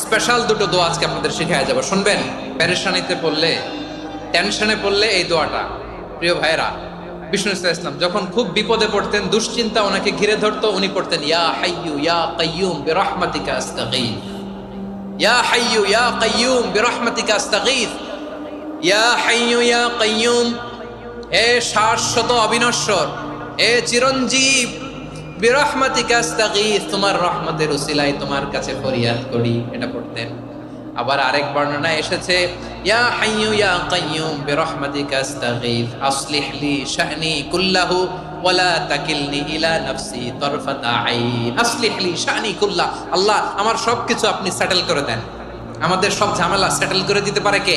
Special দুটো দোয়া আজকে আপনাদের শিখায়া যাব, শুনবেন? পেরেশানিতে পড়লে, টেনশনে পড়লে এই দোয়াটা। প্রিয় ভাইরা, বিষ্ণু ইসলাম যখন খুব বিপদে পড়তেন, দুশ্চিন্তা ওনাকে ঘিরে ধরতো, উনি পড়তেন ইয়া হাইয়ু ইয়া কাইয়ুম বিরহমাতিকা আস্তাগীথ, ইয়া হাইয়ু ইয়া কাইয়ুম বিরহমাতিকা আস্তাগীথ, ইয়া হাইয়ু ইয়া কাইয়ুম, হে শাশ্বত অবিনশ্বর, হে চিরঞ্জীব, বিরহমাতিকা আস্তাগীথ, তোমার রহমতের উসিলায় তোমার কাছে ফরিয়াদ করি, এটা পড়তেন। আবার আরেক বর্ণনায় এসেছে ইয়া হাইয়ু ইয়া কাইয়ুম বিরহমাতিকা আস্তাগীথ আসলিহ লি শা'নি কুল্লাহু ওয়ালা তাকিলনি ইলা নাফসি তারফাতা আইন, আসলিহ লি শা'নি কুল্লাহ, আল্লাহ আমার সবকিছু আপনি সেটেল করে দেন, আমাদের সব ঝামেলা সেটেল করে দিতে পারে কে?